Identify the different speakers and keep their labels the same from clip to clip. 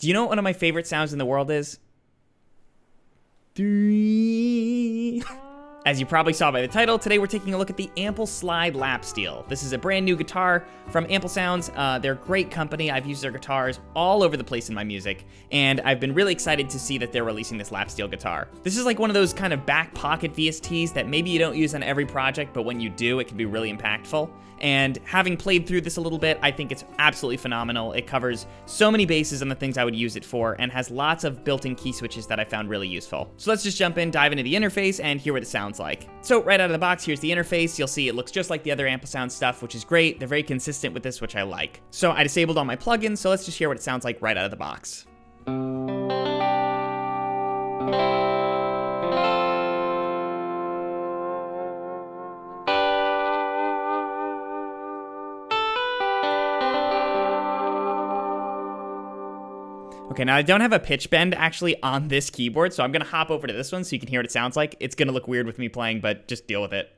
Speaker 1: Do you know what one of my favorite sounds in the world is? As you probably saw by the title, today we're taking a look at the Ample Slide Lapsteel. This is a brand new guitar from Ample Sounds. They're a great company. I've used their guitars all over the place in my music, and I've been really excited to see that they're releasing this Lapsteel guitar. This is like one of those kind of back pocket VSTs that maybe you don't use on every project, but when you do, it can be really impactful. And having played through this a little bit, I think it's absolutely phenomenal. It covers so many bases on the things I would use it for, and has lots of built-in key switches that I found really useful. So let's just jump in, dive into the interface, and hear what it sounds like. So right out of the box, here's the interface. You'll see it looks just like the other Ample Sound stuff, which is great. They're very consistent with this, which I like. So I disabled all my plugins, so let's just hear what it sounds like right out of the box. Okay, now I don't have a pitch bend actually on this keyboard, so I'm gonna hop over to this one so you can hear what it sounds like. It's gonna look weird with me playing, but just deal with it.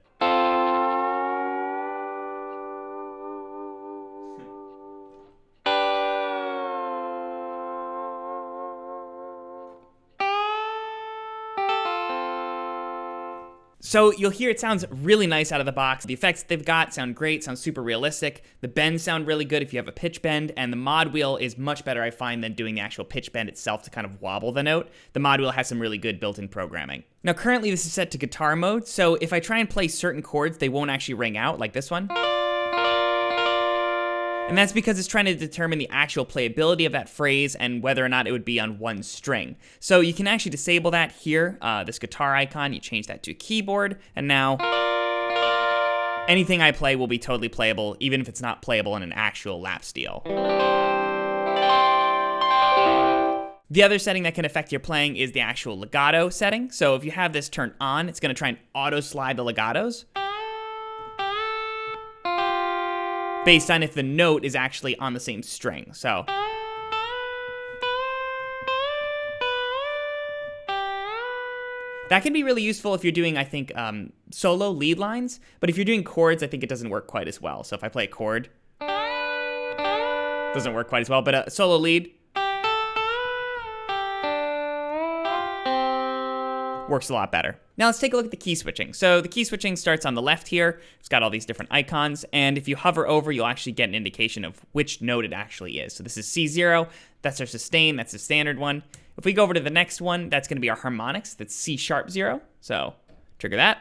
Speaker 1: So you'll hear it sounds really nice out of the box. The effects they've got sound great, sound super realistic. The bends sound really good if you have a pitch bend, and the mod wheel is much better, I find, than doing the actual pitch bend itself to kind of wobble the note. The mod wheel has some really good built-in programming. Now currently this is set to guitar mode, so if I try and play certain chords, they won't actually ring out, like this one. And that's because it's trying to determine the actual playability of that phrase and whether or not it would be on one string. So you can actually disable that here, this guitar icon, you change that to a keyboard, and now anything I play will be totally playable, even if it's not playable in an actual Lapsteel. The other setting that can affect your playing is the actual legato setting. So if you have this turned on, it's gonna try and auto slide the legatos, based on if the note is actually on the same string. So that can be really useful if you're doing, I think, solo lead lines, but if you're doing chords, I think it doesn't work quite as well. So if I play a chord, it doesn't work quite as well, but a solo lead works a lot better. Now let's take a look at the key switching. So the key switching starts on the left here. It's got all these different icons, and if you hover over, you'll actually get an indication of which note it actually is. So this is C0, that's our sustain, that's the standard one. If we go over to the next one, that's gonna be our harmonics, that's C#0. So trigger that.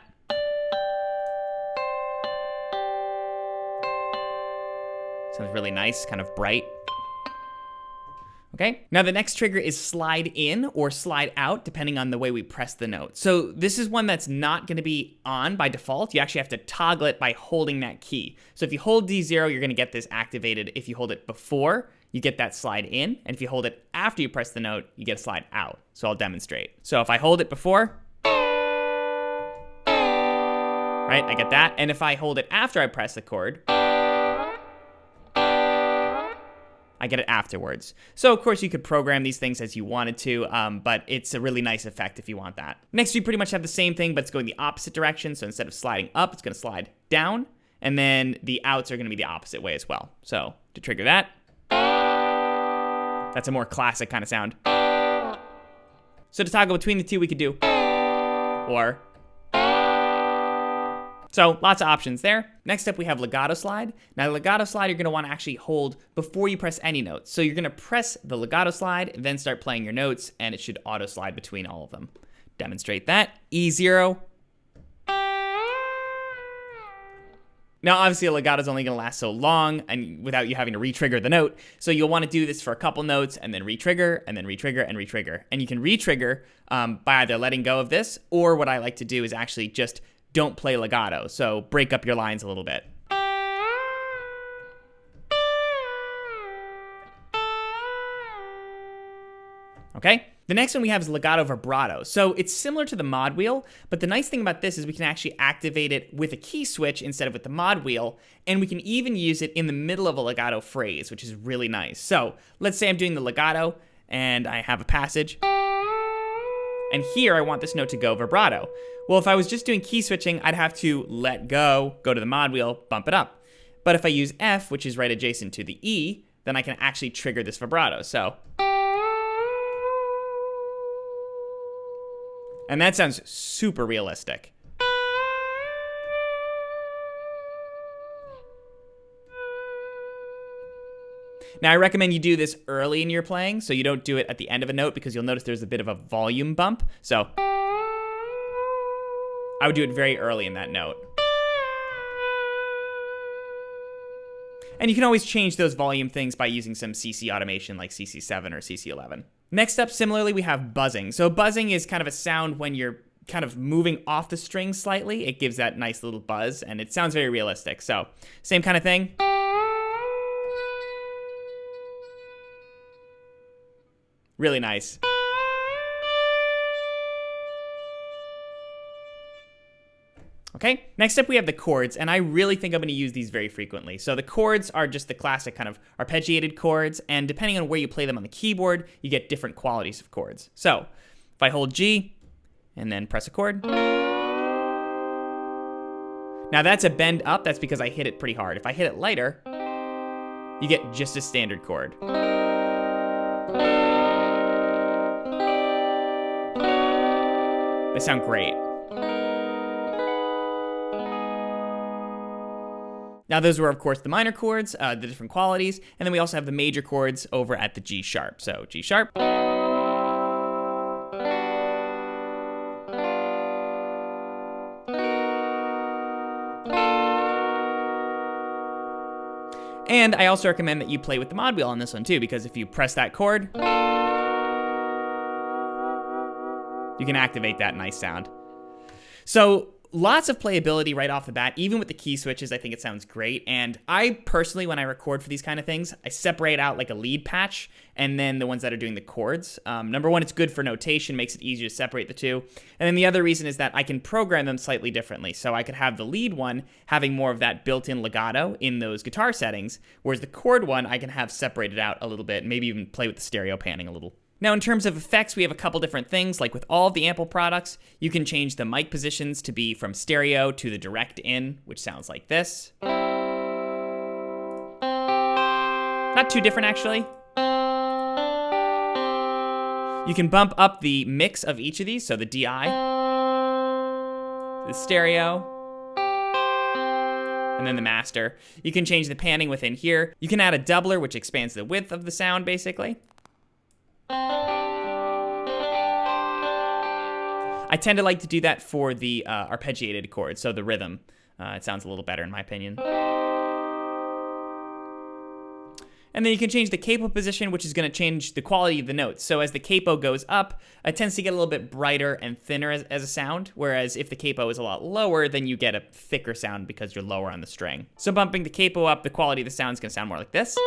Speaker 1: Sounds really nice, kind of bright. Okay, now the next trigger is slide in or slide out, depending on the way we press the note. So this is one that's not gonna be on by default. You actually have to toggle it by holding that key. So if you hold D0, you're gonna get this activated. If you hold it before, you get that slide in. And if you hold it after you press the note, you get a slide out. So I'll demonstrate. So if I hold it before, right, I get that. And if I hold it after I press the chord, I get it afterwards. So of course you could program these things as you wanted to, but it's a really nice effect if you want that. Next, we pretty much have the same thing, but it's going the opposite direction. So instead of sliding up, it's gonna slide down, and then the outs are gonna be the opposite way as well. So to trigger that, that's a more classic kind of sound. So to toggle between the two, we could do or. So lots of options there. Next up, we have legato slide. Now legato slide, you're gonna wanna actually hold before you press any notes. So you're gonna press the legato slide, and then start playing your notes, and it should auto slide between all of them. Demonstrate that, E0. Now obviously a legato is only gonna last so long and without you having to re-trigger the note. So you'll wanna do this for a couple notes and then re-trigger and then re-trigger and re-trigger. And you can re-trigger by either letting go of this, or what I like to do is actually just don't play legato, so break up your lines a little bit. Okay? The next one we have is legato vibrato. So it's similar to the mod wheel, but the nice thing about this is we can actually activate it with a key switch instead of with the mod wheel, and we can even use it in the middle of a legato phrase, which is really nice. So let's say I'm doing the legato, and I have a passage, and here I want this note to go vibrato. Well, if I was just doing key switching, I'd have to let go, go to the mod wheel, bump it up. But if I use F, which is right adjacent to the E, then I can actually trigger this vibrato. So And that sounds super realistic. Now, I recommend you do this early in your playing, so you don't do it at the end of a note, because you'll notice there's a bit of a volume bump. So I would do it very early in that note. And you can always change those volume things by using some CC automation like CC7 or CC11. Next up, similarly, we have buzzing. So buzzing is kind of a sound when you're kind of moving off the string slightly. It gives that nice little buzz, and it sounds very realistic. So same kind of thing. Really nice. Okay, next up we have the chords, and I really think I'm going to use these very frequently. So the chords are just the classic kind of arpeggiated chords, and depending on where you play them on the keyboard, you get different qualities of chords. So if I hold G and then press a chord, now that's a bend up. That's because I hit it pretty hard. If I hit it lighter, you get just a standard chord. They sound great. Now those were, of course, the minor chords, the different qualities, and then we also have the major chords over at the G sharp. So G sharp. And I also recommend that you play with the mod wheel on this one too, because if you press that chord, you can activate that nice sound. So lots of playability right off the bat. Even with the key switches, I think it sounds great. And I personally, when I record for these kind of things, I separate out like a lead patch and then the ones that are doing the chords. Number one, it's good for notation, makes it easier to separate the two. And then the other reason is that I can program them slightly differently. So I could have the lead one having more of that built-in legato in those guitar settings, whereas the chord one I can have separated out a little bit, maybe even play with the stereo panning a little. Now, in terms of effects, we have a couple different things. Like with all of the Ample products, you can change the mic positions to be from stereo to the direct in, which sounds like this. Not too different, actually. You can bump up the mix of each of these, so the DI, the stereo, and then the master. You can change the panning within here. You can add a doubler, which expands the width of the sound, basically. I tend to like to do that for the arpeggiated chords, so the rhythm. It sounds a little better in my opinion. And then you can change the capo position, which is going to change the quality of the notes. So as the capo goes up, it tends to get a little bit brighter and thinner as a sound, whereas if the capo is a lot lower, then you get a thicker sound because you're lower on the string. So bumping the capo up, the quality of the sound is going to sound more like this.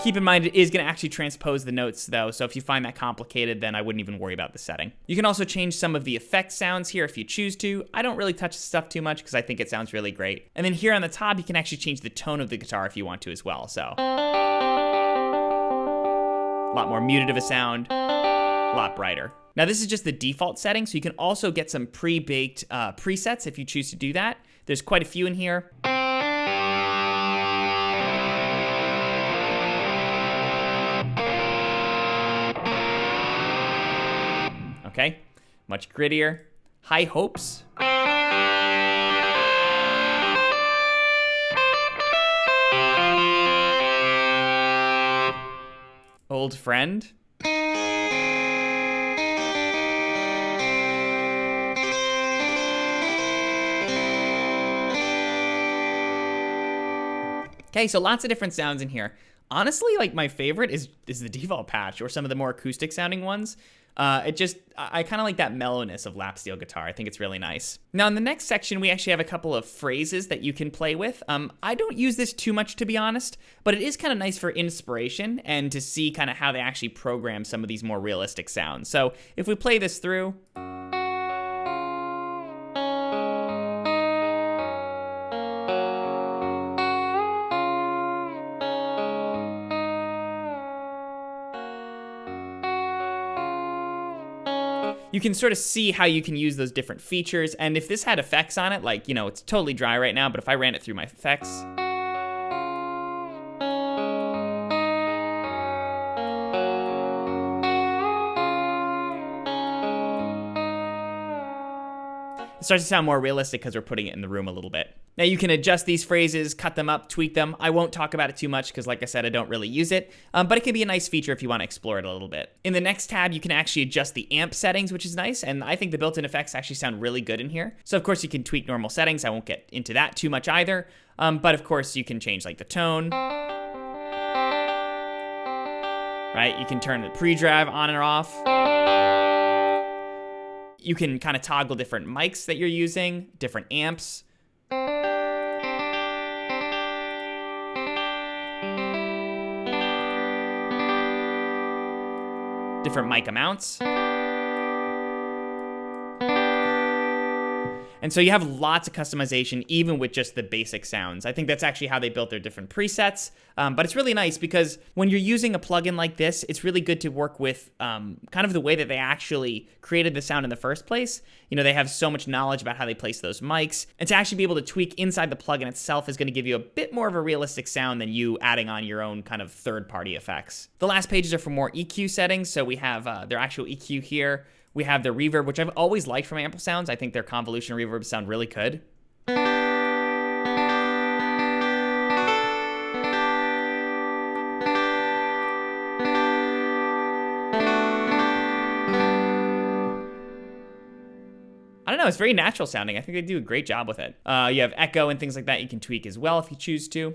Speaker 1: Keep in mind, it is going to actually transpose the notes, though, so if you find that complicated, then I wouldn't even worry about the setting. You can also change some of the effect sounds here if you choose to. I don't really touch the stuff too much because I think it sounds really great. And then here on the top, you can actually change the tone of the guitar if you want to as well, so. A lot more muted of a sound, a lot brighter. Now, this is just the default setting, so you can also get some pre-baked presets if you choose to do that. There's quite a few in here. Okay, much grittier. High Hopes. Old Friend. Okay, so lots of different sounds in here. Honestly, like my favorite is the default patch or some of the more acoustic sounding ones. I kind of like that mellowness of Lapsteel guitar. I think it's really nice. Now in the next section, we actually have a couple of phrases that you can play with. I don't use this too much, to be honest, but it is kind of nice for inspiration and to see kind of how they actually program some of these more realistic sounds. So if we play this through. You can sort of see how you can use those different features, and if this had effects on it, like, you know, it's totally dry right now, but if I ran it through my effects, starts to sound more realistic because we're putting it in the room a little bit. Now you can adjust these phrases, cut them up, tweak them. I won't talk about it too much because like I said, I don't really use it, but it can be a nice feature if you want to explore it a little bit. In the next tab, you can actually adjust the amp settings, which is nice, and I think the built-in effects actually sound really good in here. So of course you can tweak normal settings. I won't get into that too much either, but of course you can change like the tone. Right, you can turn the pre-drive on or off. You can kind of toggle different mics that you're using, different amps. Different mic amounts. And so you have lots of customization, even with just the basic sounds. I think that's actually how they built their different presets. But it's really nice because when you're using a plugin like this, it's really good to work with kind of the way that they actually created the sound in the first place. You know, they have so much knowledge about how they place those mics. And to actually be able to tweak inside the plugin itself is going to give you a bit more of a realistic sound than you adding on your own kind of third-party effects. The last pages are for more EQ settings. So we have their actual EQ here. We have the reverb, which I've always liked from Ample Sounds. I think their convolution reverbs sound really good. I don't know, it's very natural sounding. I think they do a great job with it. You have echo and things like that you can tweak as well if you choose to.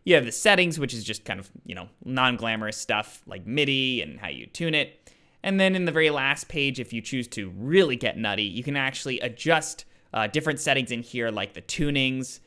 Speaker 1: You have the settings, which is just kind of, you know, non-glamorous stuff like MIDI and how you tune it. And then in the very last page, if you choose to really get nutty, you can actually adjust different settings in here, like the tunings.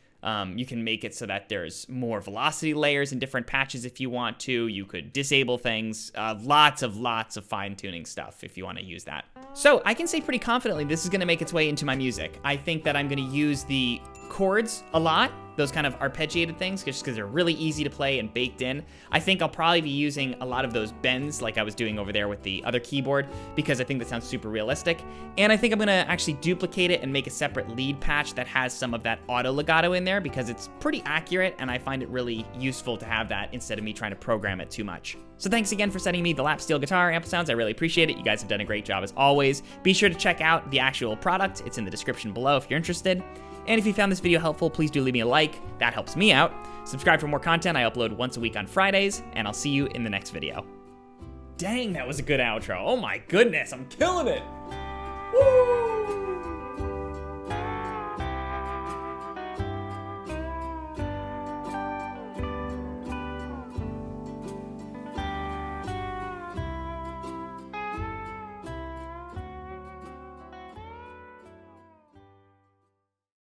Speaker 1: You can make it so that there's more velocity layers in different patches if you want to. You could disable things. Lots of fine-tuning stuff if you want to use that. So I can say pretty confidently this is going to make its way into my music. I think that I'm going to use the chords a lot, those kind of arpeggiated things, just because they're really easy to play and baked in. I think I'll probably be using a lot of those bends like I was doing over there with the other keyboard because I think that sounds super realistic. And I think I'm gonna actually duplicate it and make a separate lead patch that has some of that auto legato in there because it's pretty accurate and I find it really useful to have that instead of me trying to program it too much. So thanks again for sending me the Lapsteel guitar Ample Sounds. I really appreciate it. You guys have done a great job as always. Be sure to check out the actual product. It's in the description below if you're interested. And if you found this video helpful, please do leave me a like. That helps me out. Subscribe for more content. I upload once a week on Fridays, and I'll see you in the next video. Dang, that was a good outro. Oh my goodness, I'm killing it. Woo!